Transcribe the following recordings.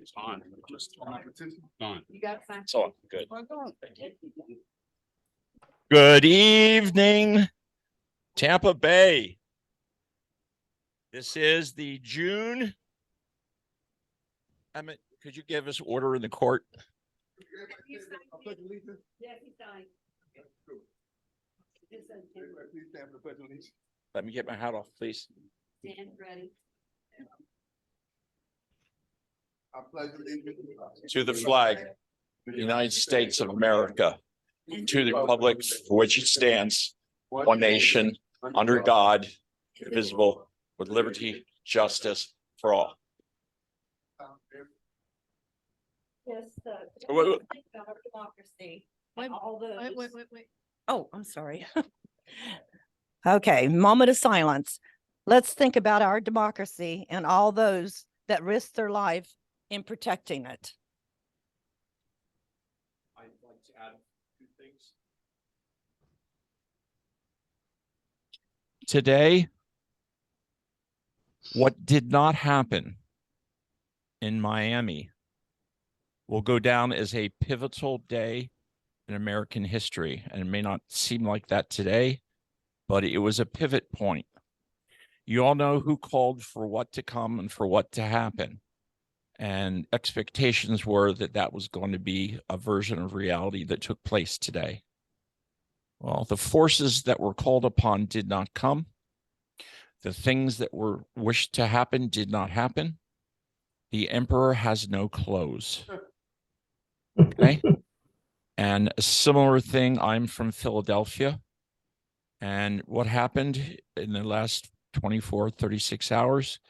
It's on. Just on. You got time? It's on. Good. Good evening, Tampa Bay. This is the June. Emmett, could you give us order in the court? Yes, he's dying. Let me get my hat off, please. Stand ready. To the flag, the United States of America, to the republic for which it stands, one nation, under God, indivisible, with liberty, justice for all. Yes, Wait. our democracy. Wait. All those. Wait. Oh, I'm sorry. Okay, moment of silence. Let's think about our democracy and all those that risk their life in protecting it. I'd like to add two things. Today, what did not happen in Miami will go down as a pivotal day in American history. And it may not seem like that today, but it was a pivot point. You all know who called for what to come and for what to happen. And expectations were that that was going to be a version of reality that took place today. Well, the forces that were called upon did not come. The things that were wished to happen did not happen. The emperor has no clothes. Okay. And a similar thing, I'm from Philadelphia. And what happened in the last 24, 36 hours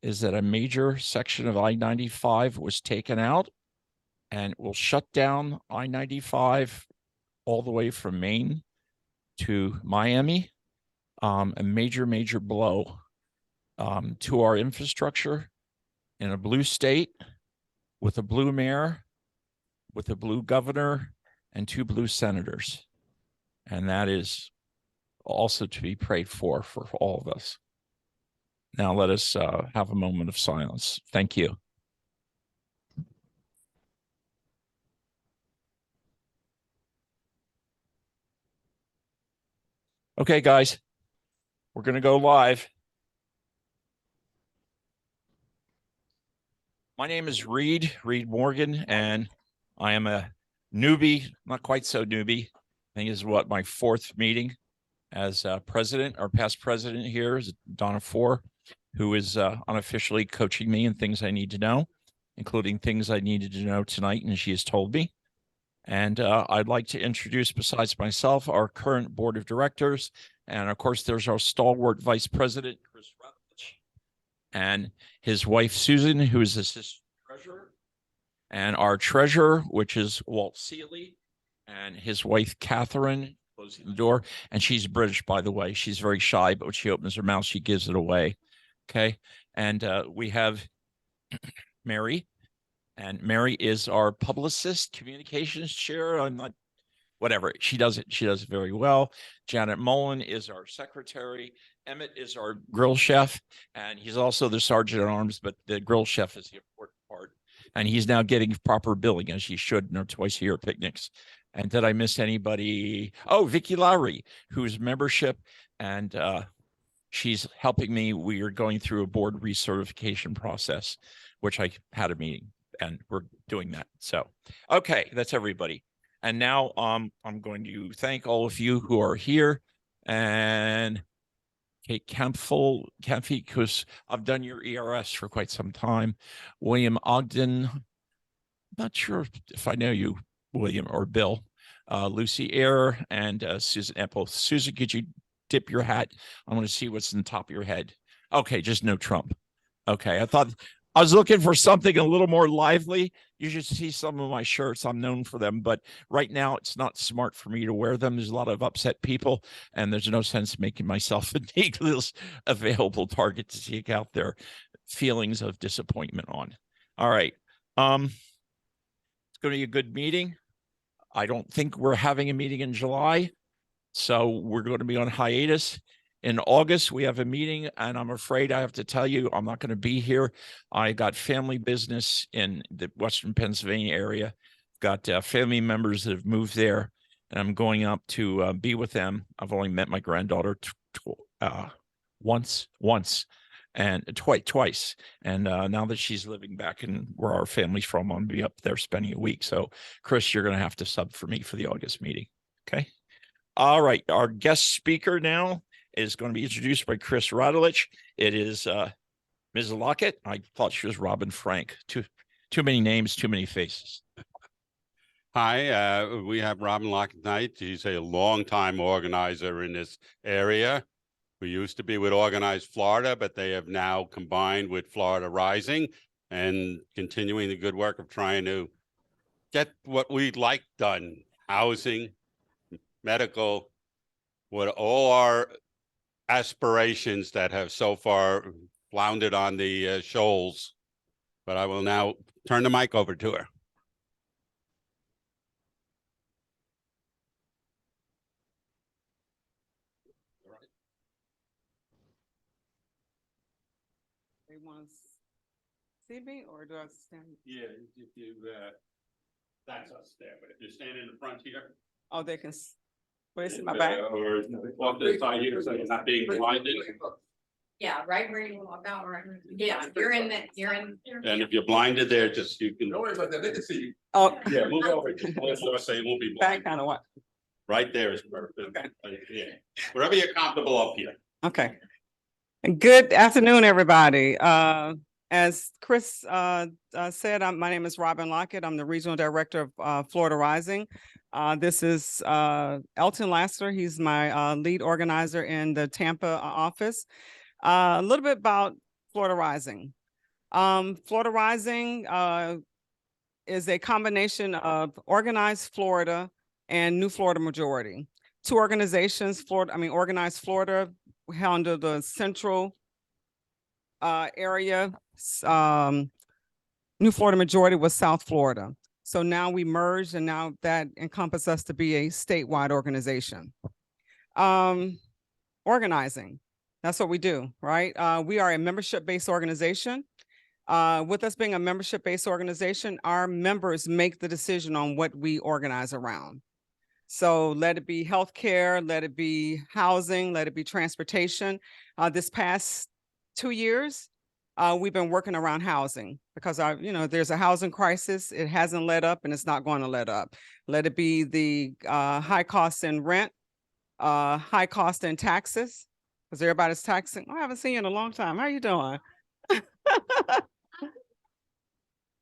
is that a major section of I-95 was taken out and will shut down I-95 all the way from Maine to Miami. A major blow to our infrastructure in a blue state with a blue mayor, with a blue governor, and 2 blue senators. And that is also to be prayed for all of us. Now let us have a moment of silence. Thank you. Okay, guys, we're going to go live. My name is Reed Morgan, and I am a newbie, not quite so newbie. I think this is what, my 4th meeting as president. Our past president here is Donna Four, who is unofficially coaching me in things I need to know, including things I needed to know tonight, and she has told me. And I'd like to introduce, besides myself, our current board of directors. And of course, there's our stalwart vice president, Chris Rutledge, and his wife, Susan, who is assistant treasurer, and our treasurer, which is Walt Seeley, and his wife, Catherine, closing the door. And she's British, by the way. She's very shy, but when she opens her mouth, she gives it away. Okay. And we have Mary, and Mary is our publicist, communications chair. I'm not, whatever. She does it very well. Janet Mullen is our secretary. Emmett is our grill chef, and he's also the sergeant at arms, but the grill chef is the important part. And he's now getting proper billing, as he should, in our twice-a-year picnics. And did I miss anybody? Oh, Vicky Lowry, who's membership, and she's helping me. We are going through a board recertification process, which I had a meeting, and we're doing that. So, okay, that's everybody. And now I'm going to thank all of you who are here, and Kate Campful, because I've done your ERS for quite some time. William Ogden, not sure if I know you, William or Bill. Lucy Eyre and Susan Epple. Susan, could you dip your hat? I want to see what's in the top of your head. Okay, just no Trump. Okay, I was looking for something a little more lively. You should see some of my shirts. I'm known for them, but right now it's not smart for me to wear them. There's a lot of upset people, and there's no sense making myself a needless available target to seek out their feelings of disappointment on. All right. It's going to be a good meeting. I don't think we're having a meeting in July, so we're going to be on hiatus. In August, we have a meeting, and I'm afraid I have to tell you, I'm not going to be here. I got family business in the Western Pennsylvania area, got family members that have moved there, and I'm going up to be with them. I've only met my granddaughter once, and twice. And now that she's living back in where our family's from, I'm going to be up there spending a week. So, Chris, you're going to have to sub for me for the August meeting. Okay. All right. Our guest speaker now is going to be introduced by Chris Radulich. It is Ms. Lockett. I thought she was Robin Frank. Too many names, too many faces. Hi, we have Robin Lockett tonight. She's a longtime organizer in this area. We used to be with Organized Florida, but they have now combined with Florida Rising and continuing the good work of trying to get what we'd like done: housing, medical, what all our aspirations that have so far floundered on the shoals. But I will now turn the mic over to her. They want to see me, or do I stand? Yeah, if you, that's us there, but if you stand in the front here. Oh, they can, will they see my back? Or off the side here, so you're not being blinded. Yeah, right where you walk out, right? Yeah, you're in you're in. And if you're blinded there, just, you can. Don't worry about that, they can see you. Oh. Yeah, move over. So you won't be Back blind. kind of what? Right there is perfect. Okay. Yeah, wherever you're comfortable up here. Okay. Good afternoon, everybody. As Chris said, my name is Robin Lockett. I'm the Regional Director of Florida Rising. This is Elton Lassiter. He's my lead organizer in the Tampa office. A little bit about Florida Rising. Florida Rising is a combination of Organized Florida and New Florida Majority. Two organizations, Organized Florida handle the central area. New Florida Majority was South Florida. So now we merged, and now that encompasses us to be a statewide organization. Organizing, that's what we do, right? We are a membership-based organization. With us being a membership-based organization, our members make the decision on what we organize around. So let it be healthcare, let it be housing, let it be transportation. This past 2 years, we've been working around housing because there's a housing crisis. It hasn't let up, and it's not going to let up. Let it be the high cost in rent, high cost in taxes, because everybody's taxing. I haven't seen you in a long time. How are you doing?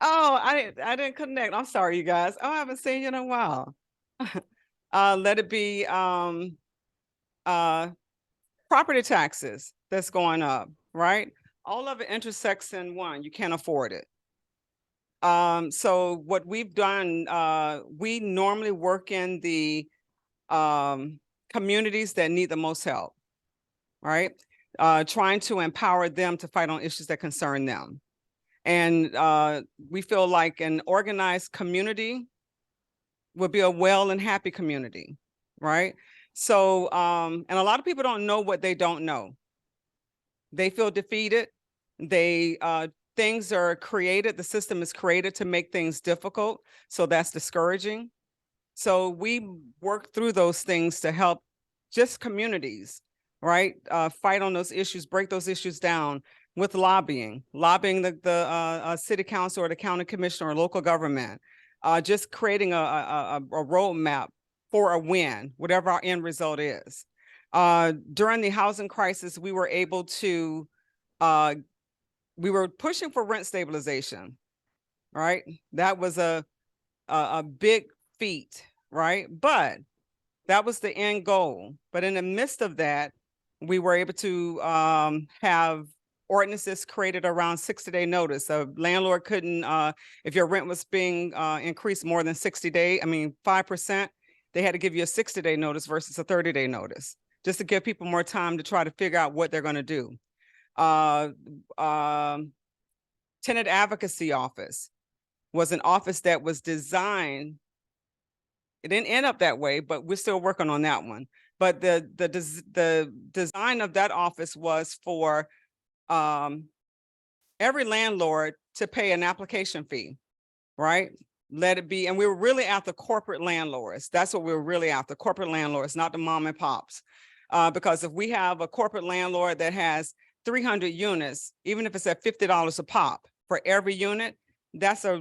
Oh, I didn't connect. I'm sorry, you guys. Oh, I haven't seen you in a while. Let it be property taxes that's going up, right? All of it intersects in one. You can't afford it. So what we've done, we normally work in the communities that need the most help, right? Trying to empower them to fight on issues that concern them. And we feel like an organized community would be a well and happy community, right? So, and a lot of people don't know what they don't know. They feel defeated. Things are created, the system is created to make things difficult. So that's discouraging. So we work through those things to help just communities, right? Fight on those issues, break those issues down with lobbying the city council or the county commissioner or local government. Just creating a roadmap for a win, whatever our end result is. During the housing crisis, we were able to, we were pushing for rent stabilization, right? That was a big feat, right? But that was the end goal. But in the midst of that, we were able to have ordinances created around 60-day notice. A landlord couldn't, if your rent was being increased more than 5%, they had to give you a 60-day notice versus a 30-day notice, just to give people more time to try to figure out what they're going to do. Tenant Advocacy Office was an office that was designed, it didn't end up that way, but we're still working on that one. But the design of that office was for every landlord to pay an application fee, right? Let it be, and we were really after corporate landlords. That's what we were really after, corporate landlords, not the mom and pops. Because if we have a corporate landlord that has 300 units, even if it's at $50 a pop for every unit, that's a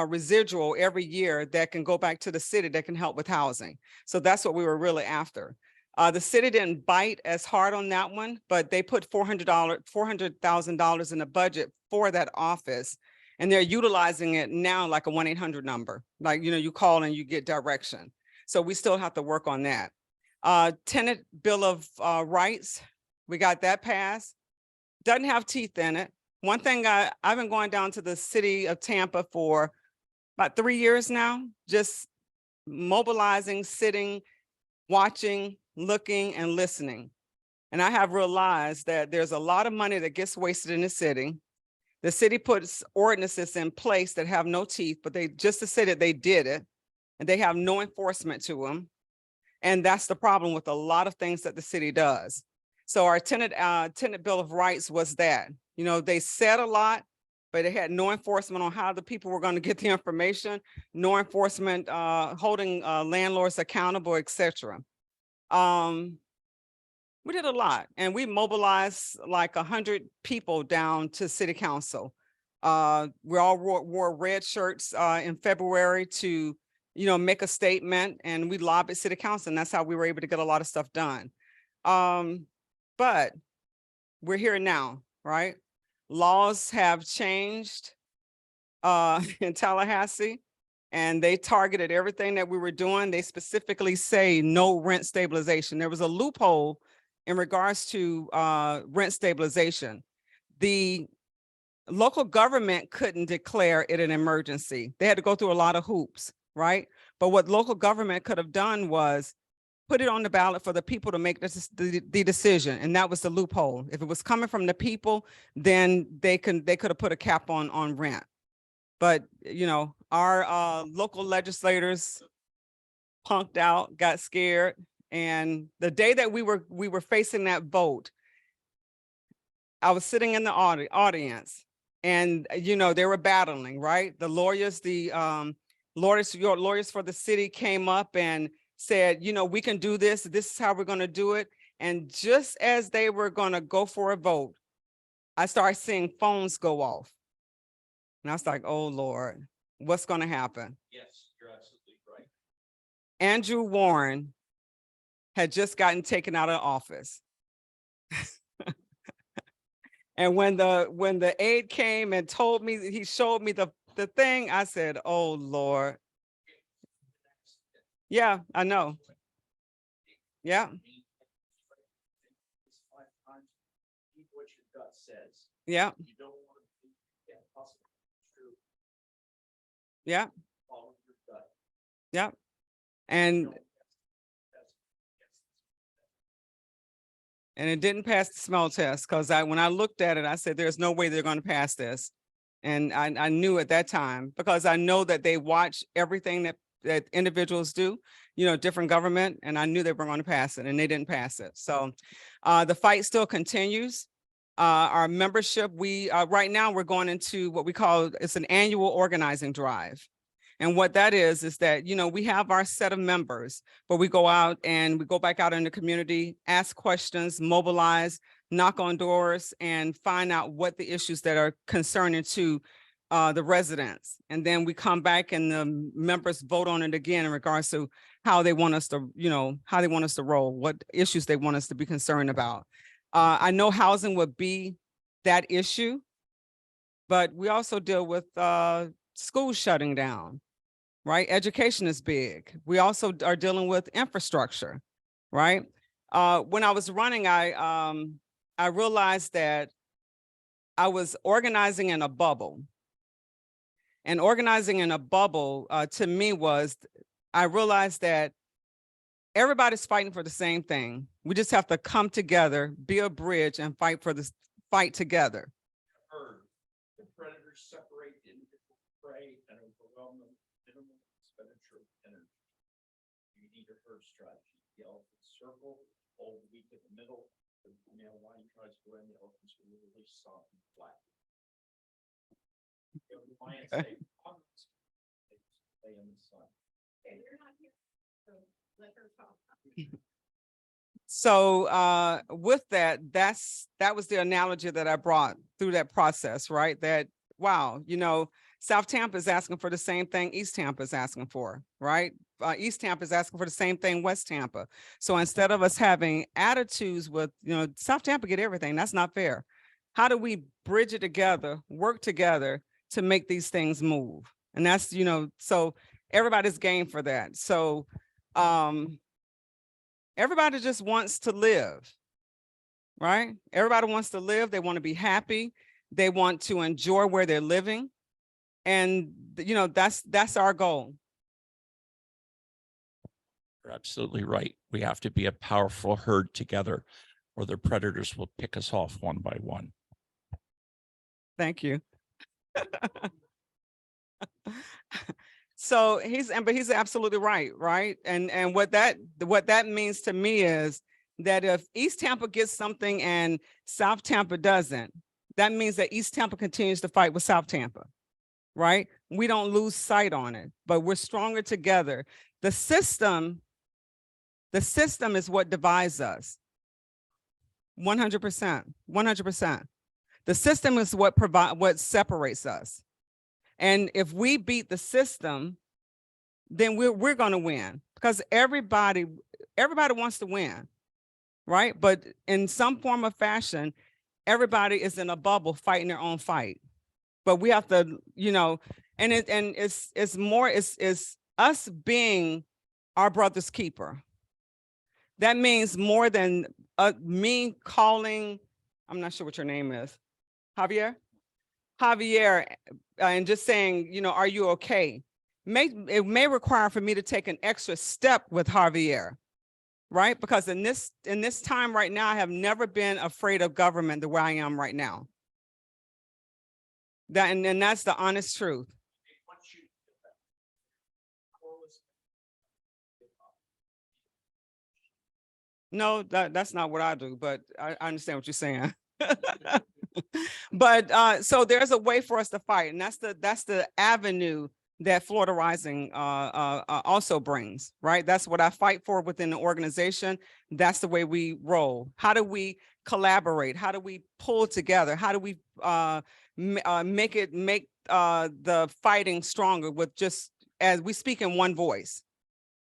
residual every year that can go back to the city that can help with housing. So that's what we were really after. The city didn't bite as hard on that one, but they put $400,000 in the budget for that office. And they're utilizing it now like a 1-800 number. Like, you know, you call and you get direction. So we still have to work on that. Tenant Bill of Rights, we got that passed. Doesn't have teeth in it. One thing I've been going down to the city of Tampa for about 3 years now, just mobilizing, sitting, watching, looking, and listening. And I have realized that there's a lot of money that gets wasted in the city. The city puts ordinances in place that have no teeth, but they just to say that they did it, and they have no enforcement to them. And that's the problem with a lot of things that the city does. So our tenant Bill of Rights was that, you know, they said a lot, but they had no enforcement on how the people were going to get the information, no enforcement, holding landlords accountable, etc. We did a lot, and we mobilized like 100 people down to city council. We all wore red shirts in February to, you know, make a statement, and we lobbied city council, and that's how we were able to get a lot of stuff done. But we're here now, right? Laws have changed in Tallahassee, and they targeted everything that we were doing. They specifically say no rent stabilization. There was a loophole in regards to rent stabilization. The local government couldn't declare it an emergency. They had to go through a lot of hoops, right? But what local government could have done was put it on the ballot for the people to make the decision. And that was the loophole. If it was coming from the people, then they could have put a cap on rent. But, you know, our local legislators punked out, got scared. And the day that we were facing that vote, I was sitting in the audience, and, you know, they were battling, right? The lawyers, your lawyers for the city came up and said, you know, we can do this. This is how we're going to do it. And just as they were going to go for a vote, I started seeing phones go off. And I was like, oh, Lord, what's going to happen? Yes, you're absolutely right. Andrew Warren had just gotten taken out of office. And when the aide came and told me, he showed me the thing, I said, oh, Lord. Yeah, I know. Yeah. What your gut says. Yeah. You don't want to get possible true. Yeah. Follow your gut. Yeah. And it didn't pass the smell test, because when I looked at it, I said, there's no way they're going to pass this. And I knew at that time, because I know that they watch everything that individuals do, you know, different government, and I knew they were going to pass it, and they didn't pass it. So the fight still continues. Our membership, right now we're going into what we call, it's an annual organizing drive. And what that is that, you know, we have our set of members, but we go out and we go back out in the community, ask questions, mobilize, knock on doors, and find out what the issues that are concerning to the residents. And then we come back and the members vote on it again in regards to how they want us to, you know, how they want us to roll, what issues they want us to be concerned about. I know housing would be that issue, but we also deal with schools shutting down, right? Education is big. We also are dealing with infrastructure, right? When I was running, I realized that I was organizing in a bubble. And organizing in a bubble to me was, I realized that everybody's fighting for the same thing. We just have to come together, be a bridge, and fight together. Heard the predators separate the individual prey and overwhelm them with minimal expenditure of energy. You need a herd strategy. The elephants circle, hold the weak in the middle. The male lion tries to go in, the elephants will really soft and flat. The lions say, they stay in the sun. Okay, you're not here, so let her talk. So with that, that was the analogy that I brought through that process, right? That, wow, you know, South Tampa is asking for the same thing East Tampa is asking for, right? East Tampa is asking for the same thing West Tampa. So instead of us having attitudes with, you know, South Tampa get everything, that's not fair. How do we bridge it together, work together to make these things move? And that's, you know, so everybody's game for that. So everybody just wants to live, right? Everybody wants to live. They want to be happy. They want to enjoy where they're living. And, you know, that's our goal. You're absolutely right. We have to be a powerful herd together, or the predators will pick us off one by one. Thank you. So but he's absolutely right, right? And what that means to me is that if East Tampa gets something and South Tampa doesn't, that means that East Tampa continues to fight with South Tampa, right? We don't lose sight on it, but we're stronger together. The system is what divides us. 100%, 100%. The system is what separates us. And if we beat the system, then we're going to win, because everybody wants to win, right? But in some form of fashion, everybody is in a bubble fighting their own fight. But we have to, you know, and it's us being our brother's keeper. That means more than me calling, I'm not sure what your name is, Javier, and just saying, you know, are you okay? It may require for me to take an extra step with Javier, right? Because in this time right now, I have never been afraid of government the way I am right now. And that's the honest truth. No, that's not what I do, but I understand what you're saying. But so there's a way for us to fight, and that's the avenue that Florida Rising also brings, right? That's what I fight for within the organization. That's the way we roll. How do we collaborate? How do we pull together? How do we make the fighting stronger with just as we speak in one voice?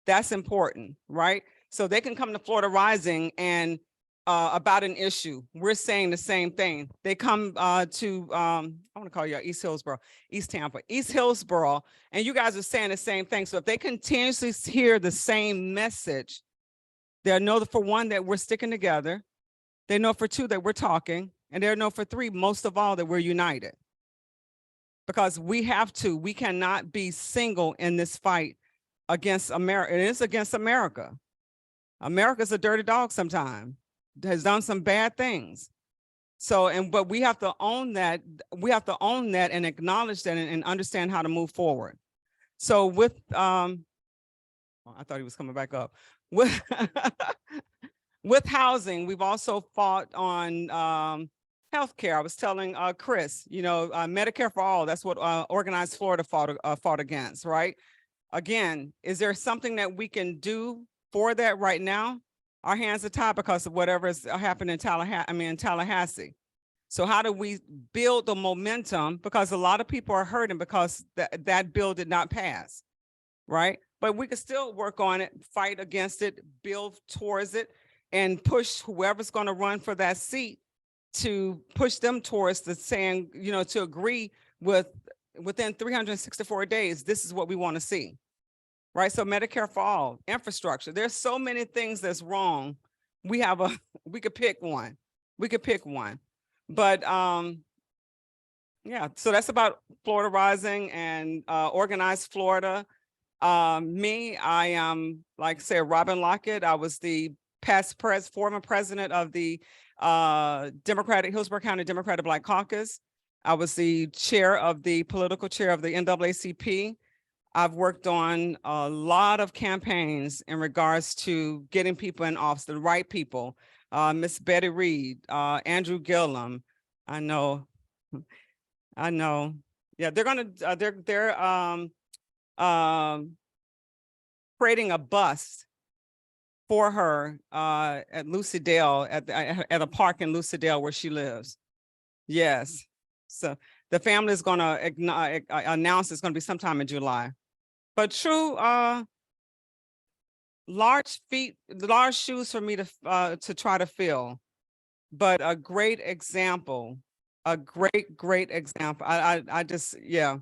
That's important, right? So they can come to Florida Rising and about an issue, we're saying the same thing. They come to, I want to call you East Hillsborough, East Tampa, East Hillsborough, and you guys are saying the same thing. So if they continuously hear the same message, they'll know for one that we're sticking together. They know for two that we're talking, and they'll know for three, most of all, that we're united. Because we cannot be single in this fight against America. It is against America. America's a dirty dog sometimes. Has done some bad things. So, but we have to own that. We have to own that and acknowledge that and understand how to move forward. So with, I thought he was coming back up. With, with housing, we've also fought on healthcare. I was telling Chris, you know, Medicare for all, that's what Organized Florida fought against, right? Again, is there something that we can do for that right now? Our hands are tied because of whatever is happening in Tallahassee. So how do we build the momentum? Because a lot of people are hurting because that bill did not pass, right? But we can still work on it, fight against it, build towards it, and push whoever's going to run for that seat to push them towards the saying, you know, to agree with within 364 days, this is what we want to see. Right, so Medicare for all, infrastructure. There's so many things that's wrong. We could pick one. We could pick one. But yeah, so that's about Florida Rising and Organized Florida. Me, I am, like I said, Robin Lockett. I was the former president of the Hillsborough County Democratic Black Caucus. I was the political chair of the NAACP. I've worked on a lot of campaigns in regards to getting people in office, the right people. Miss Betty Reed, Andrew Gillum. I know. Yeah, they're gonna, they're creating a bus for her at Lucydale, at a park in Lucydale where she lives. Yes. So the family is gonna announce it's gonna be sometime in July. But true, large shoes for me to try to fill. But a great example, a great example. I just, yeah,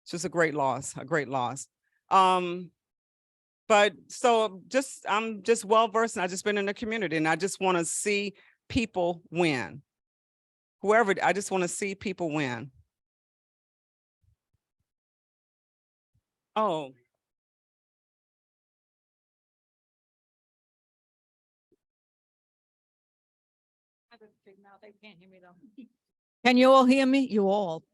it's just a great loss, a great loss. But so I'm just well versed, and I just been in the community, and I just want to see people win. Whoever, I just want to see people win. Oh. Can you all hear me? You all.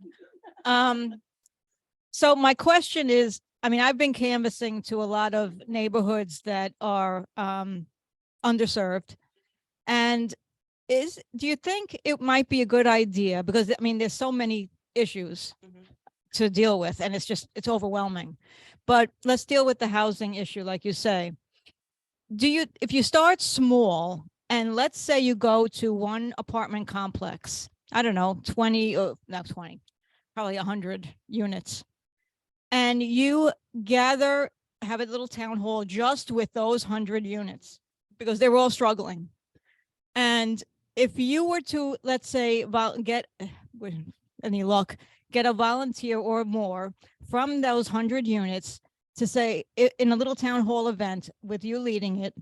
So my question is, I mean, I've been canvassing to a lot of neighborhoods that are underserved. And do you think it might be a good idea? Because I mean, there's so many issues to deal with, and it's overwhelming. But let's deal with the housing issue, like you say. If you start small, and let's say you go to one apartment complex, I don't know, 20 or not 20, probably 100 units, and you have a little town hall just with those 100 units, because they're all struggling. And if you were to, let's say, get any luck, get a volunteer or more from those 100 units to say, in a little town hall event with you leading it,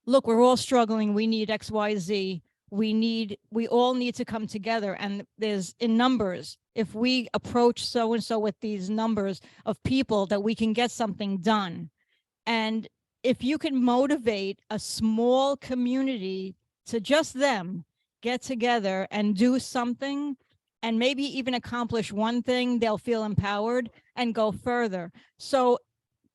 look, we're all struggling. We need XYZ. We all need to come together. And there's in numbers, if we approach so-and-so with these numbers of people, that we can get something done. And if you can motivate a small community to just them get together and do something, and maybe even accomplish one thing, they'll feel empowered and go further. So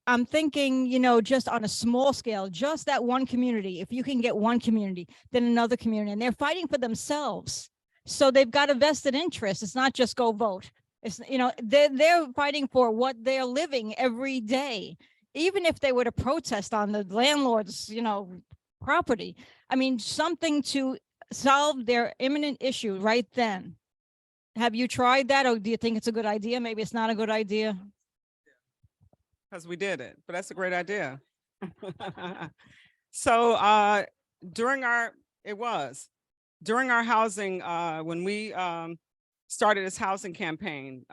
I'm thinking, just on a small scale, just that one community, if you can get one community, then another community, and they're fighting for themselves. So they've got a vested interest. It's not just go vote. It's, they're fighting for what they're living every day. Even if they were to protest on the landlord's, property, I mean, something to solve their imminent issue right then. Have you tried that, or do you think it's a good idea? Maybe it's not a good idea. Because we did it, but that's a great idea. So during our housing, when we started this housing campaign,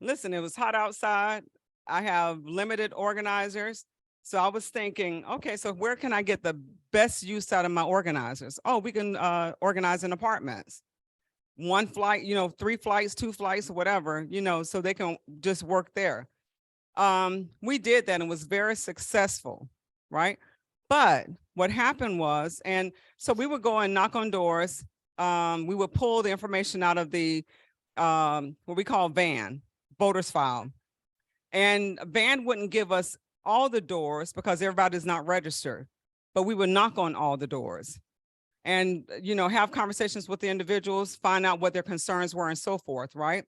listen, it was hot outside. I have limited organizers. So I was thinking, okay, so where can I get the best use out of my organizers? Oh, we can organize in apartments. One flight, 3 flights, 2 flights, whatever, so they can just work there. We did that and it was very successful, right? But what happened was, and so we would go and knock on doors. We would pull the information out of the what we call VAN, voters file. And VAN wouldn't give us all the doors because everybody's not registered, but we would knock on all the doors and, have conversations with the individuals, find out what their concerns were and so forth, right?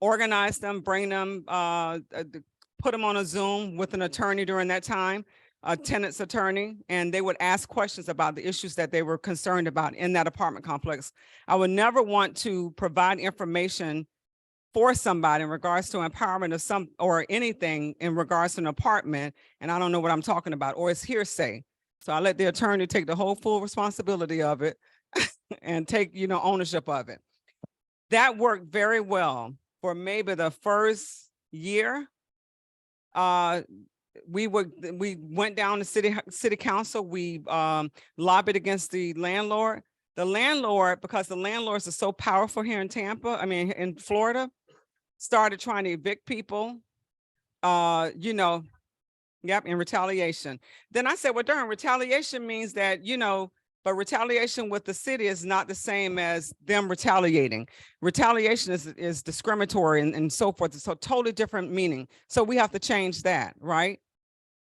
Organize them, bring them, put them on a Zoom with an attorney during that time, a tenant's attorney, and they would ask questions about the issues that they were concerned about in that apartment complex. I would never want to provide information for somebody in regards to empowerment of or anything in regards to an apartment, and I don't know what I'm talking about, or it's hearsay. So I let the attorney take the whole full responsibility of it and take, ownership of it. That worked very well for maybe the first year. We went down to city council. We lobbied against the landlord. The landlord, because the landlords are so powerful here in Tampa, I mean, in Florida, started trying to evict people, in retaliation. Then I said, well, darn, retaliation means that, But retaliation with the city is not the same as them retaliating. Retaliation is discriminatory and so forth. It's a totally different meaning. So we have to change that, right?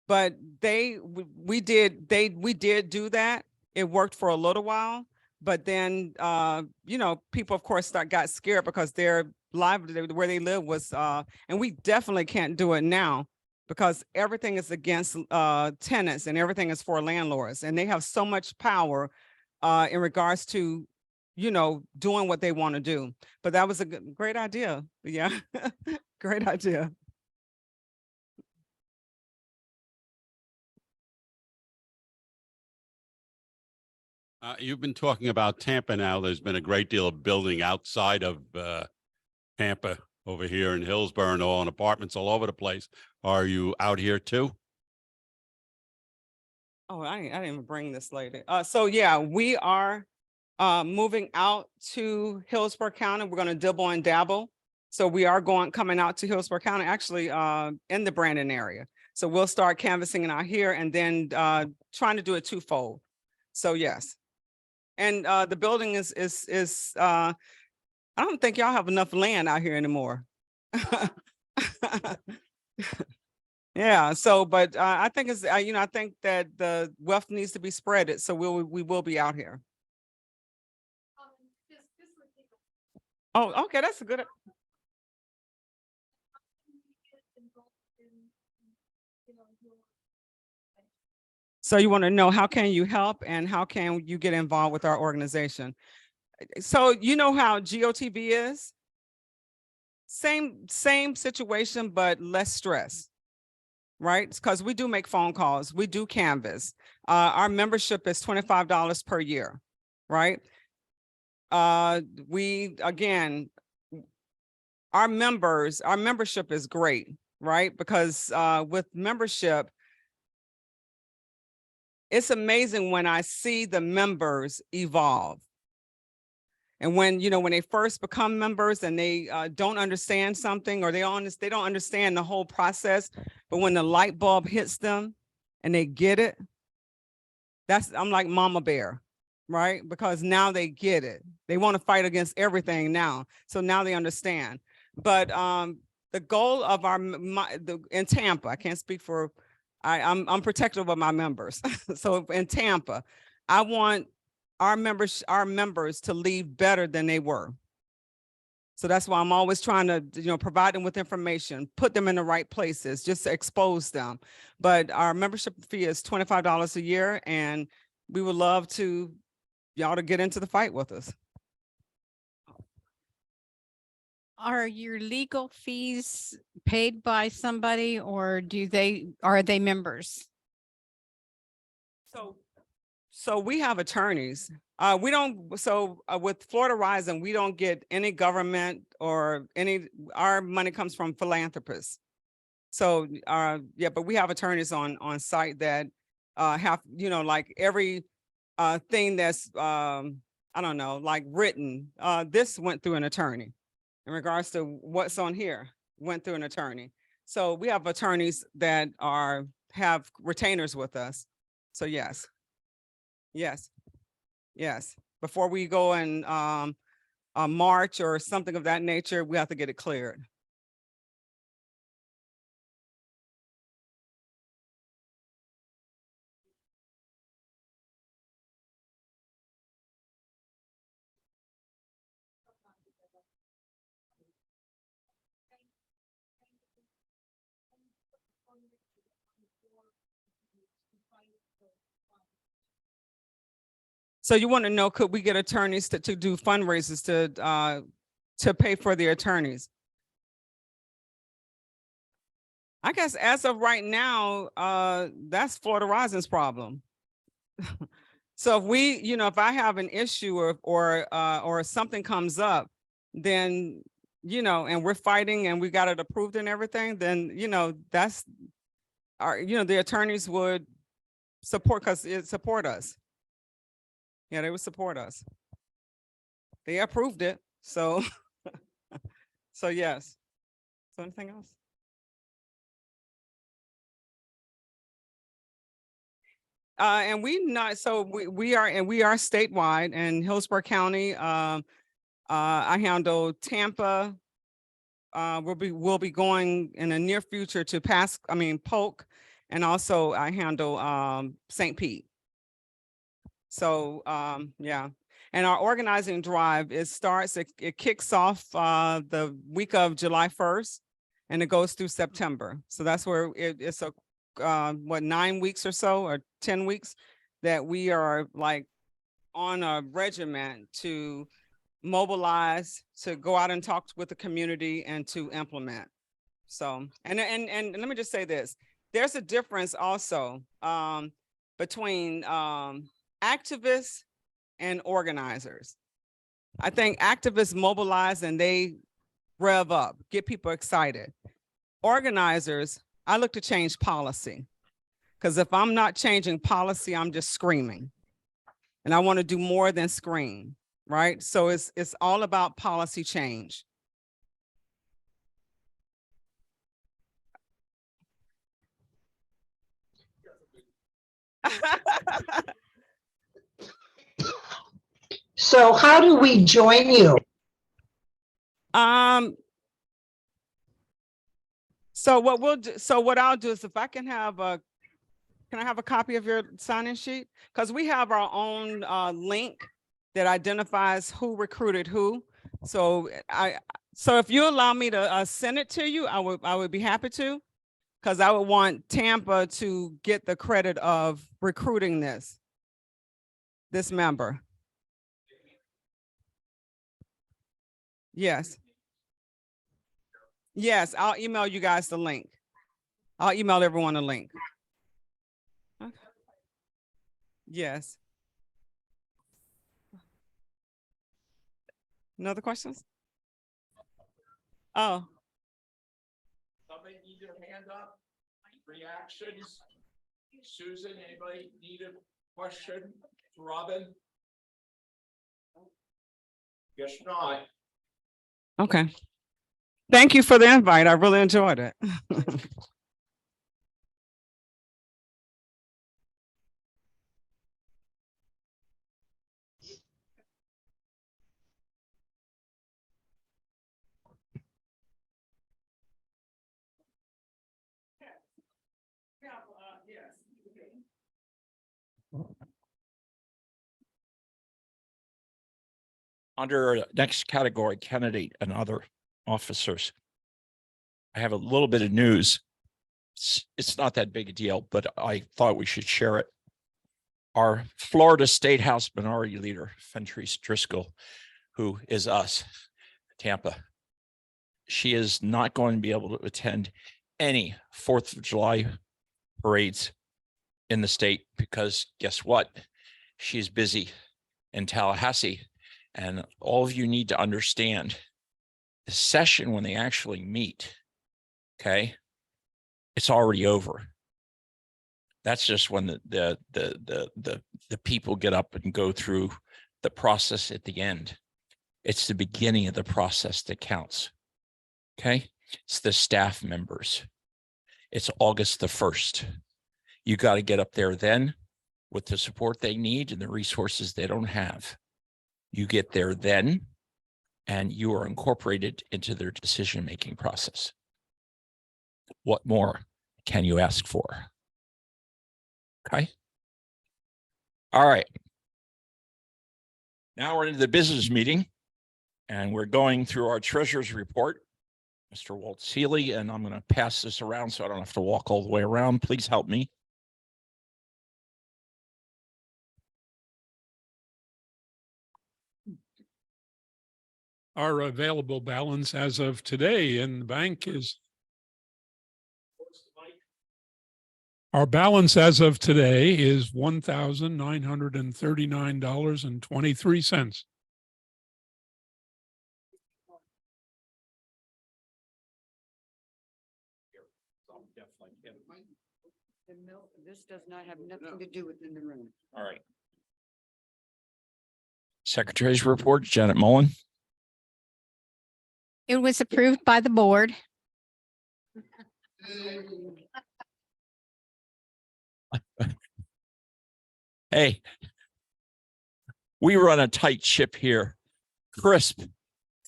But we did do that. It worked for a little while, but then you know, people of course got scared because their livelihood where they live was and we definitely can't do it now because everything is against tenants and everything is for landlords, and they have so much power in regards to, you know, doing what they want to do. But that was a great idea. Yeah, great idea. You've been talking about Tampa now. There's been a great deal of building outside of Tampa over here in Hillsborough and all, and apartments all over the place. Are you out here too? Oh, I didn't even bring this lady. So yeah, we are moving out to Hillsborough County. We're gonna dibble and dabble. So we are coming out to Hillsborough County, actually in the Brandon area. So we'll start canvassing out here and then trying to do it twofold. So yes. And the building is I don't think y'all have enough land out here anymore. Yeah, so, but I think it's, you know, I think that the wealth needs to be spreaded, so we will be out here. Oh, okay, that's a good. So you want to know how can you help and how can you get involved with our organization? So you know how GOTV is? Same situation, but less stress. Right? Because we do make phone calls, we do canvas. Our membership is $25 per year, right? We, again, our membership is great, right? Because with membership, it's amazing when I see the members evolve. And when, you know, when they first become members and they don't understand something or they don't understand the whole process, but when the light bulb hits them and they get it, I'm like Mama Bear, right? Because now they get it. They want to fight against everything now. So now they understand. But the goal of in Tampa, I can't speak for, I'm protective of my members. So in Tampa, I want our members to leave better than they were. So that's why I'm always trying to, you know, provide them with information, put them in the right places, just to expose them. But our membership fee is $25 a year, and we would love to y'all to get into the fight with us. Are your legal fees paid by somebody, or are they members? So we have attorneys. We don't, with Florida Rising, we don't get any government or our money comes from philanthropists. So yeah, but we have attorneys on site that have, you know, like every thing that's, I don't know, like written, this went through an attorney. In regards to what's on here, went through an attorney. So we have attorneys that have retainers with us. So yes. Yes. Yes. Before we go and march or something of that nature, we have to get it cleared. So you want to know, could we get attorneys to do fundraisers to pay for the attorneys? I guess as of right now, that's Florida Rising's problem. So if we, you know, if I have an issue or something comes up, then, you know, and we're fighting and we got it approved and everything, then, you know, that's our, you know, the attorneys would support us. Yeah, they would support us. They approved it. So, so yes. So anything else? And we are statewide in Hillsborough County. I handle Tampa. We'll be going in the near future to Polk, and also I handle St. Pete. So yeah. And our organizing drive, it kicks off the week of July 1st and it goes through September. So that's where it's 9 weeks or so, or 10 weeks that we are like on a regiment to mobilize, to go out and talk with the community and to implement. So, and let me just say this, there's a difference also between activists and organizers. I think activists mobilize and they rev up, get people excited. Organizers, I look to change policy, because if I'm not changing policy, I'm just screaming. And I want to do more than scream, right? So it's all about policy change. So how do we join you? So what I'll do is, if I can have can I have a copy of your sign-in sheet? Because we have our own link that identifies who recruited who. So if you allow me to send it to you, I would be happy to, because I would want Tampa to get the credit of recruiting this member. Yes. Yes, I'll email you guys the link. I'll email everyone a link. Okay. Yes. No other questions? Oh. Somebody need their hand up? Reactions? Susan, anybody need a question? Robin? Guess not. Okay. Thank you for the invite. I really enjoyed it. Under next category, candidate and other officers, I have a little bit of news. It's not that big a deal, but I thought we should share it. Our Florida State House Minority Leader, Fentrice Driscoll, who is us, Tampa, she is not going to be able to attend any 4th of July parades in the state, because guess what? She's busy in Tallahassee. And all of you need to understand the session, when they actually meet, okay, it's already over. That's just when the people get up and go through the process at the end. It's the beginning of the process that counts. Okay, it's the staff members. It's August the 1st. You got to get up there then with the support they need and the resources they don't have. You get there then, and you are incorporated into their decision-making process. What more can you ask for? Okay. All right. Now we're into the business meeting, and we're going through our treasurer's report. Mr. Walt Seeley, and I'm going to pass this around so I don't have to walk all the way around. Please help me. Our available balance as of today in the bank is. Our balance as of today is $1,939.23. This does not have nothing to do with in the room. All right. Secretary's report, Janet Mullen. It was approved by the board. Hey, we run a tight ship here. Crisp,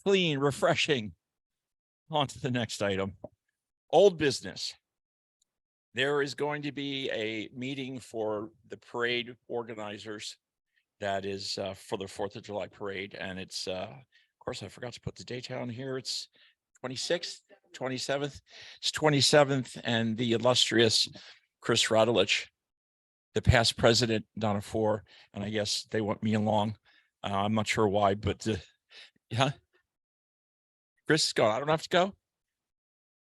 clean, refreshing. On to the next item. Old business. There is going to be a meeting for the parade organizers. That is for the 4th of July parade. And it's, of course, I forgot to put the date down here. It's 26th, 27th. It's 27th. And the illustrious Chris Radulich, the past president, Donna Ford, and I guess they want me along. I'm not sure why, but yeah. Chris is going. I don't have to go.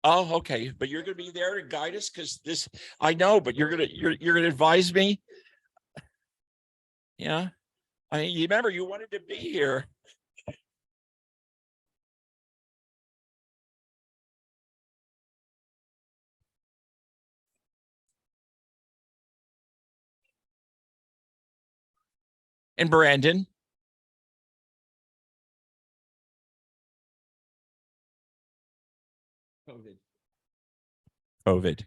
Oh, okay. But you're going to be there to guide us because this, I know, but you're going to advise me. Yeah. I mean, you remember you wanted to be here. And Brandon. COVID.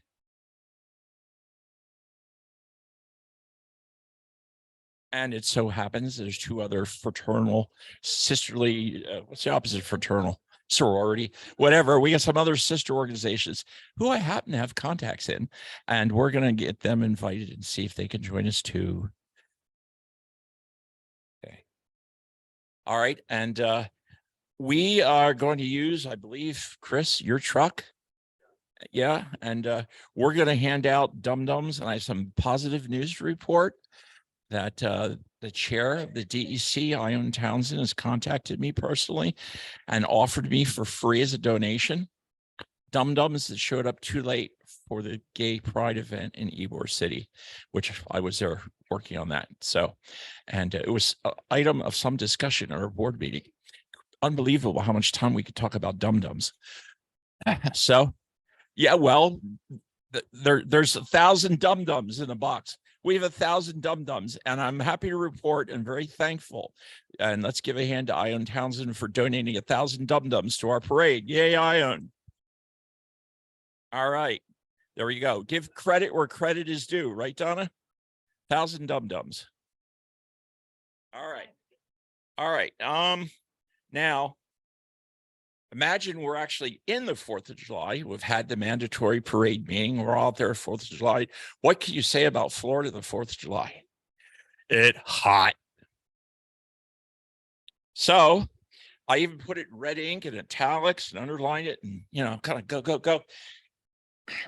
And it so happens there's 2 other fraternal, sisterly, what's the opposite of fraternal? Sorority, whatever. We got some other sister organizations who I happen to have contacts in, and we're going to get them invited and see if they can join us too. Okay. All right. And we are going to use, I believe, Chris, your truck. Yeah. And we're going to hand out dum-dums, and I have some positive news to report that the chair of the DEC, Ione Townsend, has contacted me personally and offered me for free as a donation dum-dums that showed up too late for the gay pride event in Ybor City, which I was there working on that. So, and it was an item of some discussion at our board meeting. Unbelievable how much time we could talk about dum-dums. So, yeah, well, there's 1,000 dum-dums in the box. We have 1,000 dum-dums, and I'm happy to report and very thankful. And let's give a hand to Ione Townsend for donating 1,000 dum-dums to our parade. Yay, Ione. All right, there we go. Give credit where credit is due, right, Donna? 1,000 dum-dums. All right. All right. Now, imagine we're actually in the 4th of July. We've had the mandatory parade meeting. We're all out there 4th of July. What can you say about Florida the 4th of July? It's hot. So I even put it in red ink and italics and underlined it and, you know, kind of go.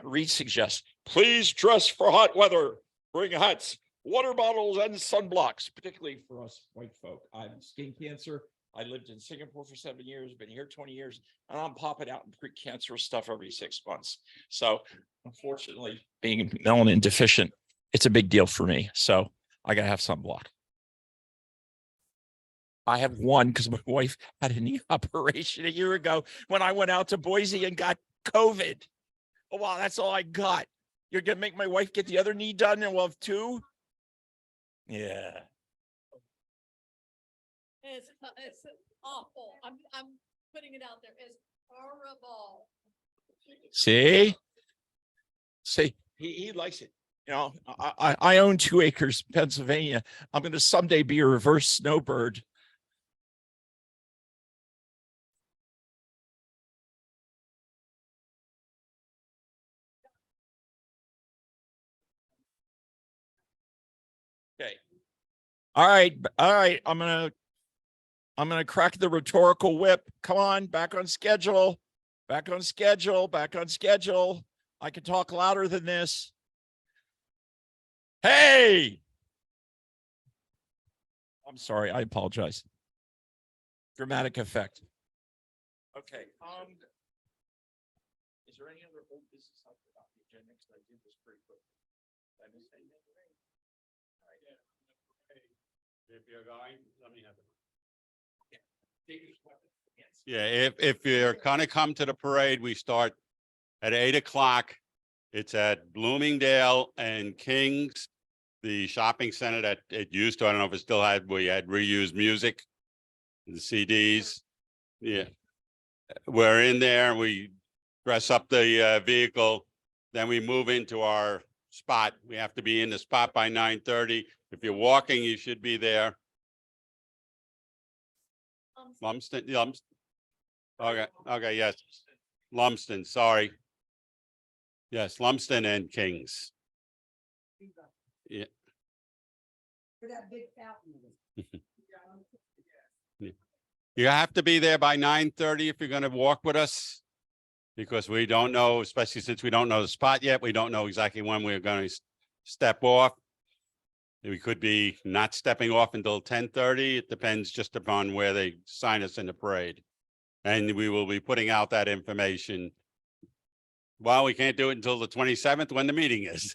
Reed suggests, please dress for hot weather. Bring hats, water bottles, and sunblocks, particularly for us white folk. I have skin cancer. I lived in Singapore for 7 years, been here 20 years, and I'm popping out in precancerous stuff every 6 months. So unfortunately, being melanin deficient, it's a big deal for me. So I got to have sunblock. I have one because my wife had a knee operation a year ago when I went out to Boise and got COVID. Oh, wow, that's all I got. You're going to make my wife get the other knee done and we'll have 2? Yeah. It's awful. I'm putting it out there. It's horrible. See, he likes it. You know, I own 2 acres in Pennsylvania. I'm going to someday be a reverse snowbird. Okay. All right. I'm gonna crack the rhetorical whip. Come on, back on schedule. Back on schedule. Back on schedule. I can talk louder than this. Hey! I'm sorry. I apologize. Dramatic effect. Okay. Is there any other old business out there about the agenda? Because I did this pretty quick. Did I miss anything? If you're going, let me have it. Yeah, if you're gonna come to the parade, we start at 8 o'clock. It's at Bloomingdale and Kings, the shopping center that it used to. I don't know if it still had, we had reused music, the CDs. Yeah, we're in there. We dress up the vehicle. Then we move into our spot. We have to be in the spot by 9:30. If you're walking, you should be there. Lumsden. Okay, yes. Lumsden, sorry. Yes, Lumsden and Kings. Yeah. You have to be there by 9:30 if you're going to walk with us, because we don't know, especially since we don't know the spot yet. We don't know exactly when we're going to step off. We could be not stepping off until 10:30. It depends just upon where they sign us in the parade. And we will be putting out that information. Well, we can't do it until the 27th when the meeting is.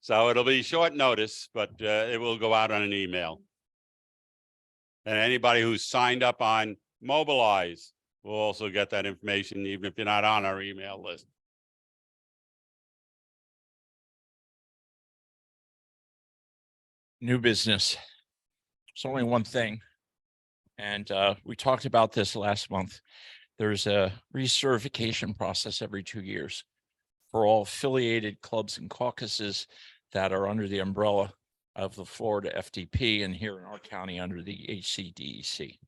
So it'll be short notice, but it will go out on an email. And anybody who's signed up on Mobilize will also get that information, even if you're not on our email list. New business. It's only one thing. And we talked about this last month. There's a recertification process every 2 years for all affiliated clubs and caucuses that are under the umbrella of the Florida FDP and here in our county under the HCDEC.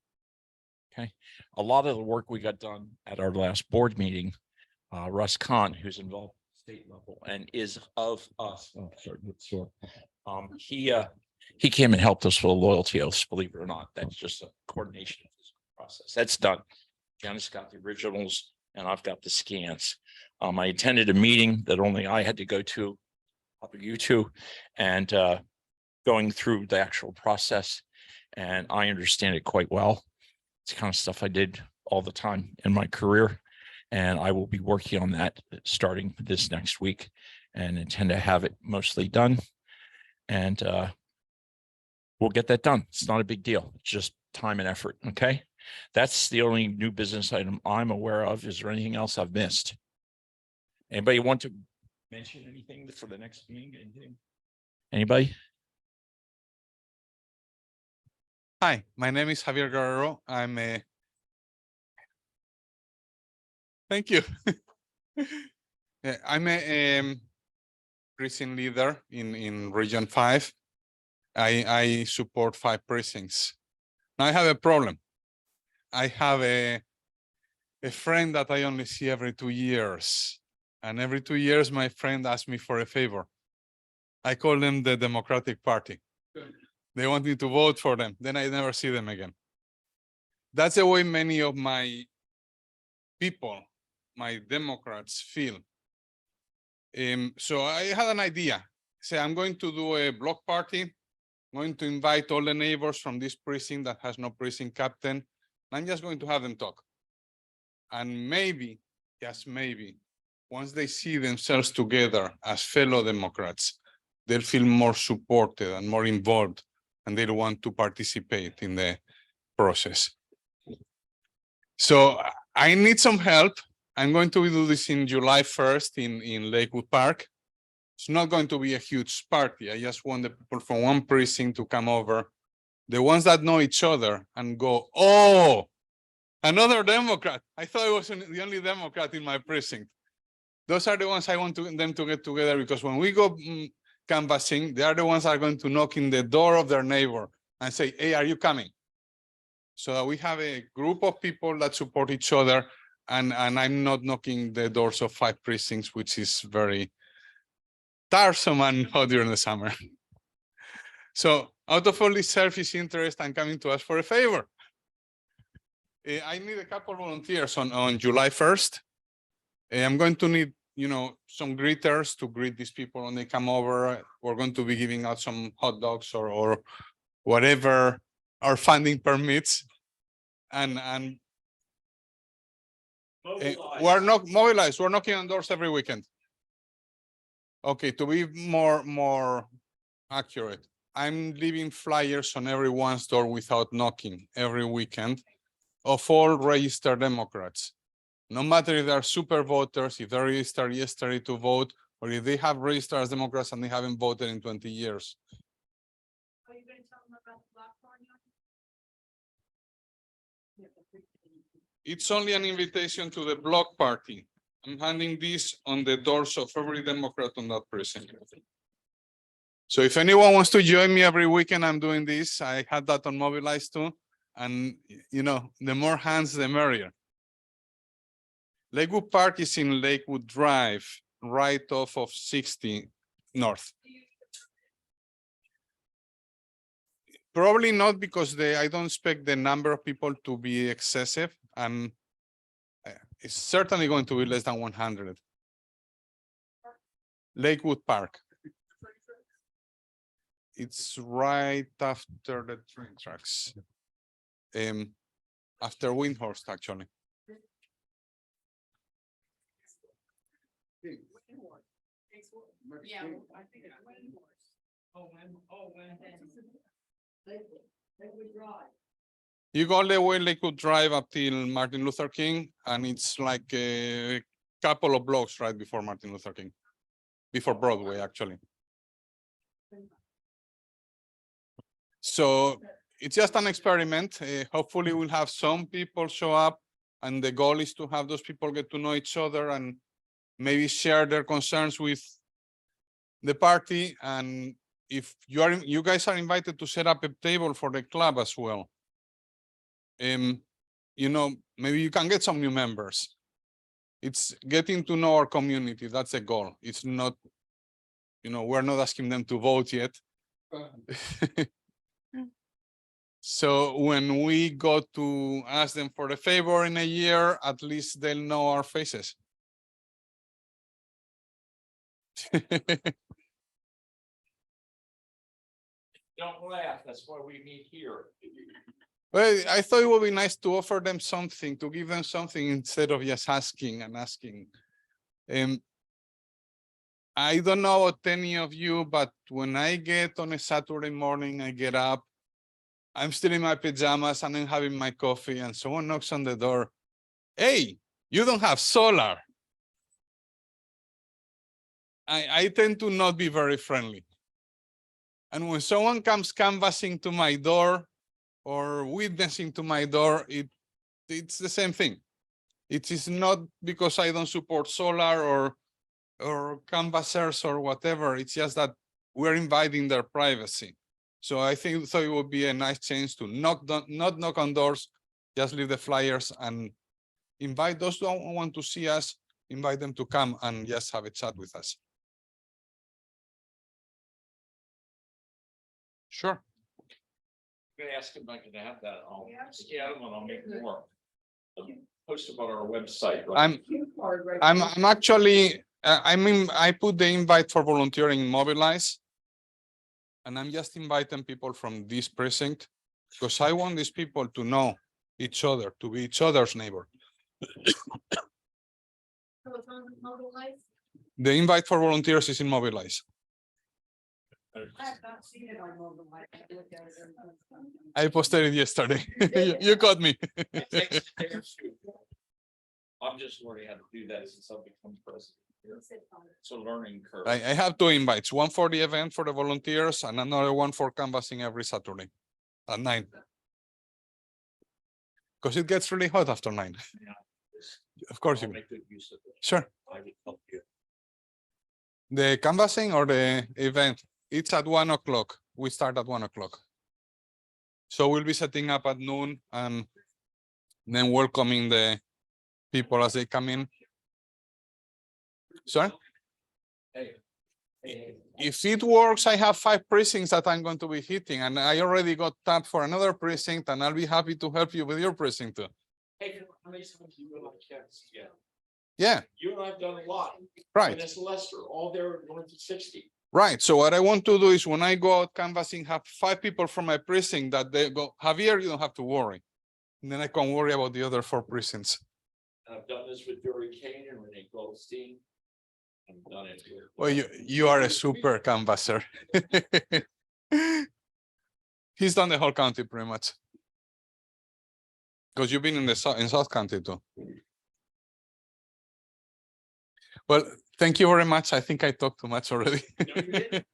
Okay. A lot of the work we got done at our last board meeting, Russ Kahn, who's involved at the state level and is of us. Oh, sorry, he came and helped us with a loyalty oath, believe it or not. That's just a coordination of this process. That's done. Janice got the originals and I've got the scans. I attended a meeting that only I had to go to, you two, and going through the actual process, and I understand it quite well. It's the kind of stuff I did all the time in my career, and I will be working on that starting this next week and intend to have it mostly done. And we'll get that done. It's not a big deal. It's just time and effort. Okay. That's the only new business item I'm aware of. Is there anything else I've missed? Anybody want to mention anything for the next meeting? Anything? Anybody? Hi, my name is Javier Guerrero. I'm a. Thank you. Yeah, I'm a precinct leader in Region 5. I support 5 precincts. Now I have a problem. I have a friend that I only see every 2 years. And every 2 years, my friend asks me for a favor. I call them the Democratic Party. They want me to vote for them. Then I never see them again. That's the way many of my people, my Democrats, feel. So I had an idea. Say, I'm going to do a block party. I'm going to invite all the neighbors from this precinct that has no precinct captain. I'm just going to have them talk. And maybe, just maybe, once they see themselves together as fellow Democrats, they'll feel more supported and more involved, and they'll want to participate in the process. So I need some help. I'm going to do this in July 1st in Lakewood Park. It's not going to be a huge party. I just want the people from one precinct to come over, the ones that know each other, and go, oh, another Democrat. I thought I was the only Democrat in my precinct. Those are the ones I want them to get together, because when we go canvassing, they are the ones that are going to knock in the door of their neighbor and say, hey, are you coming? So that we have a group of people that support each other, and I'm not knocking the doors of 5 precincts, which is very tiresome and hot during the summer. So out of all this selfish interest, I'm coming to ask for a favor. I need a couple of volunteers on July 1st. I'm going to need, some greeters to greet these people when they come over. We're going to be giving out some hot dogs or whatever our funding permits. And we're not mobilized. We're knocking on doors every weekend. Okay, to be more accurate, I'm leaving flyers on everyone's door without knocking every weekend of all registered Democrats. No matter if they're super voters, if they registered yesterday to vote, or if they have registered as Democrats and they haven't voted in 20 years. Are you going to tell them about the block party? It's only an invitation to the block party. I'm handing this on the doors of every Democrat on that precinct. So if anyone wants to join me every weekend, I'm doing this. I had that on Mobilize too. And you know, the more hands, the merrier. Lakewood Park is in Lakewood Drive, right off of 60 North. Probably not because I don't expect the number of people to be excessive. It's certainly going to be less than 100. Lakewood Park. It's right after the train tracks. After Windhorst, actually. Yeah. You go all the way Lakewood Drive up till Martin Luther King, and it's like a couple of blocks right before Martin Luther King, before Broadway, actually. So it's just an experiment. Hopefully we'll have some people show up, and the goal is to have those people get to know each other and maybe share their concerns with the party. And if you guys are invited to set up a table for the club as well. You know, maybe you can get some new members. It's getting to know our community. That's a goal. It's not, you know, we're not asking them to vote yet. So when we go to ask them for a favor in a year, at least they'll know our faces. Don't laugh. That's why we meet here. Well, I thought it would be nice to offer them something, to give them something instead of just asking and asking. I don't know about any of you, but when I get on a Saturday morning, I get up, I'm still in my pajamas and I'm having my coffee, and someone knocks on the door. Hey, you don't have solar. I tend to not be very friendly. And when someone comes canvassing to my door or witnessing to my door, it's the same thing. It is not because I don't support solar or canvassers or whatever. It's just that we're inviting their privacy. So I think so it would be a nice chance to not knock on doors, just leave the flyers and invite those who don't want to see us, invite them to come and just have a chat with us. Sure. I'm gonna ask if I can have that. I'll scan them and I'll make more. Post them on our website. Right? I'm actually, I put the invite for volunteering in Mobilize. And I'm just inviting people from this precinct because I want these people to know each other, to be each other's neighbor. The invite for volunteers is in Mobilize. I posted it yesterday. You got me. I'm just learning how to do that since I've become president. It's a learning curve. I have two invites, one for the event for the volunteers and another one for canvassing every Saturday at 9. Because it gets really hot after 9. Yeah. Of course, I'll you make good use of it. sure. I will help you. The canvassing or the event, it's at 1 o'clock. We start at 1 o'clock. So we'll be setting up at noon and then welcoming the people as they come in. Sorry? If it works, I have 5 precincts that I'm going to be hitting, and I already got tapped for another precinct, and I'll be happy to help you with your precinct too. Hey, how many times you and I can't see it? Yeah, You and I've done a lot. right. And it's Lester, all there going to 60. Right. So what I want to do is when I go out canvassing, have 5 people from my precinct that they go, Javier, you don't have to worry. And then I can worry about the other 4 precincts. And I've done this with Dory Kane and Renee Goldstein. I've done it here. Well, you are a super canvasser. He's done the whole county pretty much. Because you've been in South County too. Well, thank you very much. I think I talked too much already. No, you didn't.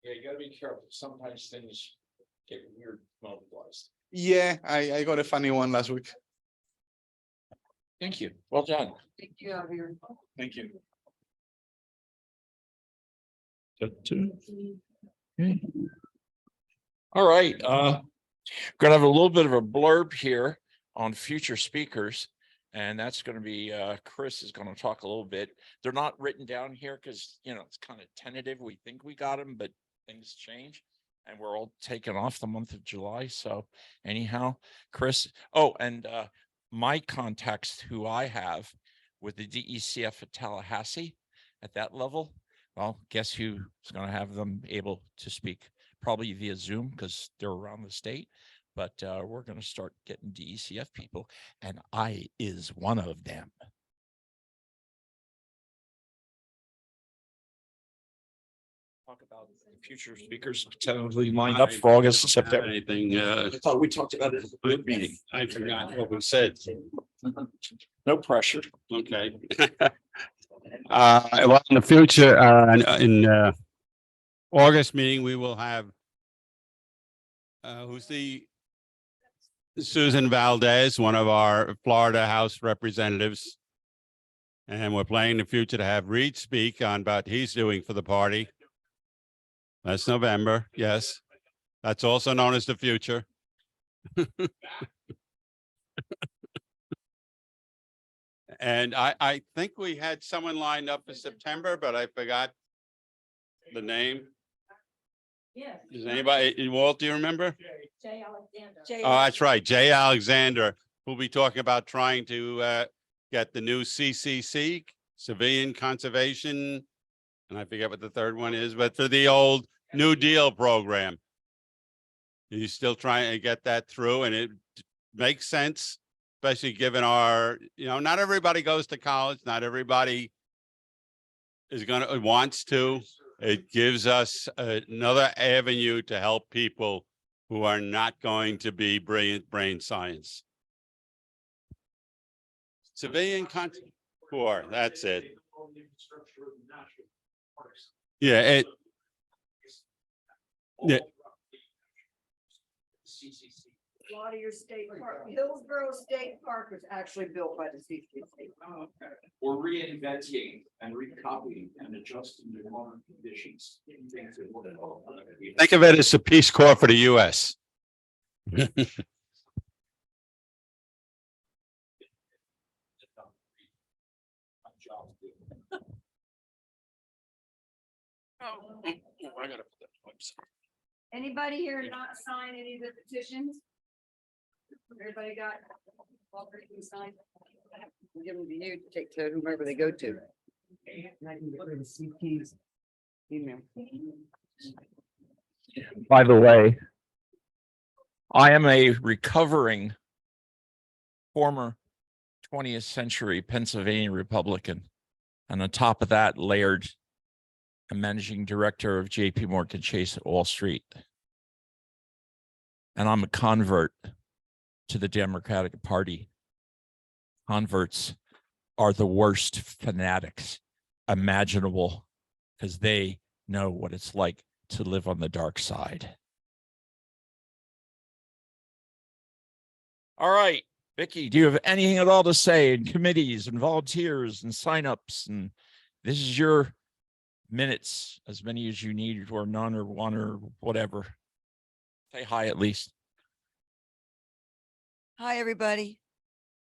Yeah, you gotta be careful. Sometimes things get weird mobilized. Yeah, I got a funny one last week. Thank you. Well done. Thank you, Javier. Thank you. Okay. All right, gonna have a little bit of a blurb here on future speakers. And that's gonna be, Chris is gonna talk a little bit. They're not written down here because, it's kind of tentative. We think we got them, but things change. And we're all taking off the month of July. So anyhow, Chris, and my contacts who I have with the DECF at Tallahassee at that level, well, guess who's going to have them able to speak? Probably via Zoom because they're around the state. But we're going to start getting DECF people, and I is one of them. Talk about the future speakers tentatively lined up for August and September. Anything, I thought we talked about it at the board meeting. I forgot what we said. No pressure. Okay. Well, in the future, in August meeting, we will have who's the Susan Valdez, one of our Florida House representatives. And we're planning in the future to have Reed speak on what he's doing for the party. That's November. Yes. That's also known as the future. And I think we had someone lined up for September, but I forgot the name. Yes. Does anybody, Walt, do you remember? Jay Alexander. Oh, that's right. Jay Alexander, who'll be talking about trying to get the new CCC, Civilian Conservation, and I forget what the third one is, but for the old New Deal program. He's still trying to get that through, and it makes sense, especially given our, not everybody goes to college, not everybody is wants to. It gives us another avenue to help people who are not going to be brilliant brain science. Civilian core, that's it. Yeah, yeah. A lot of your state park, Hillsborough State Park was actually built by the CCC. Oh, okay. We're reinventing and recopying and adjusting to modern conditions. Think of it as the Peace Corps for the US. I gotta put that website. Anybody here not sign any of the petitions? Everybody got all three signed? I'll give them to you to take to whomever they go to. And I can get rid of CP's email. By the way, I am a recovering former 20th century Pennsylvania Republican. And on top of that, layered a managing director of JP Morgan Chase at Wall Street. And I'm a convert to the Democratic Party. Converts are the worst fanatics imaginable because they know what it's like to live on the dark side. All right, Vicky, do you have anything at all to say in committees and volunteers and signups? And this is your minutes, as many as you need, or none, or one, or whatever. Say hi at least. Hi, everybody.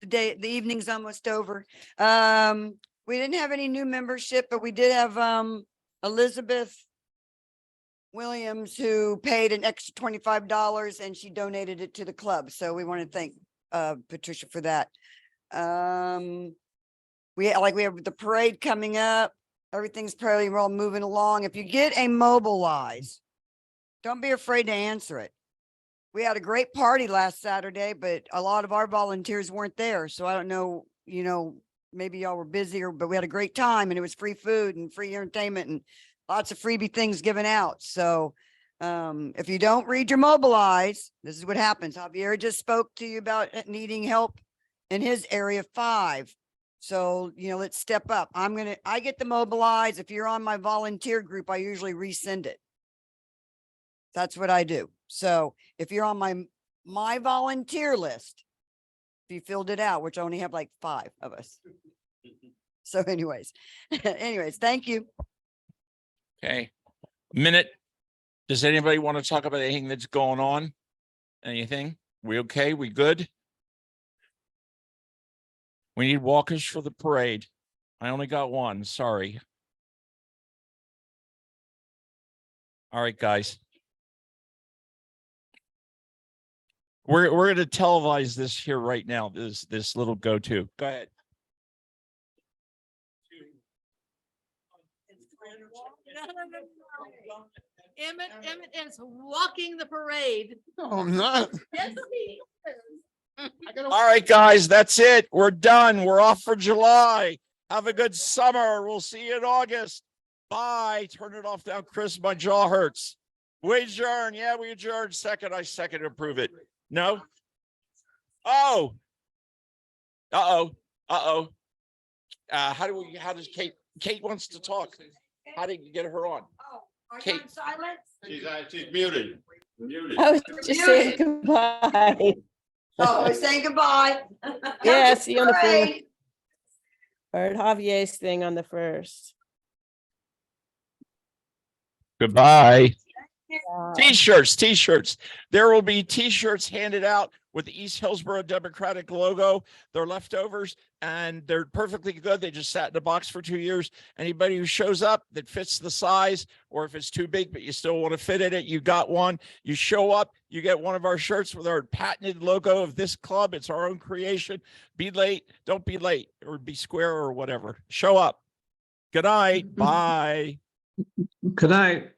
The evening's almost over. We didn't have any new membership, but we did have Elizabeth Williams, who paid an extra $25 and she donated it to the club. So we want to thank Patricia for that. We have the parade coming up. Everything's probably all moving along. If you get a mobilize, don't be afraid to answer it. We had a great party last Saturday, but a lot of our volunteers weren't there. So I don't know, maybe y'all were busy, but we had a great time, and it was free food and free entertainment and lots of freebie things given out. So if you don't read your mobilize, this is what happens. Javier just spoke to you about needing help in his area 5. So, let's step up. I get the mobilize. If you're on my volunteer group, I usually resend it. That's what I do. So if you're on my volunteer list, if you filled it out, which I only have like 5 of us. So anyways, thank you. Okay. Minute. Does anybody want to talk about anything that's going on? Anything? We okay? We good? We need walkers for the parade. I only got one. Sorry. All right, guys. We're going to televise this here right now. This little go-to. Go ahead. Emmett is walking the parade. No, I'm not. Yes, he is. All right, guys, that's it. We're done. We're off for July. Have a good summer. We'll see you in August. Bye. Turn it off now, Chris. My jaw hurts. We adjourn. Yeah, we adjourn. Second. I second to approve it. No? Oh. Uh-oh. How does Kate wants to talk. How did you get her on? Are you on silent? She's muted. Muted. I was just saying goodbye. Oh, we're saying goodbye. Yeah, see you on the fourth. Parade. Heard Javier's thing on the 1st. Goodbye. T-shirts. There will be T-shirts handed out with the East Hillsborough Democratic logo. They're leftovers and they're perfectly good. They just sat in a box for 2 years. Anybody who shows up that fits the size, or if it's too big, but you still want to fit in it, you got one. You show up, you get one of our shirts with our patented logo of this club. It's our own creation. Be late. Don't be late, or be square or whatever. Show up. Good night. Bye. Good night.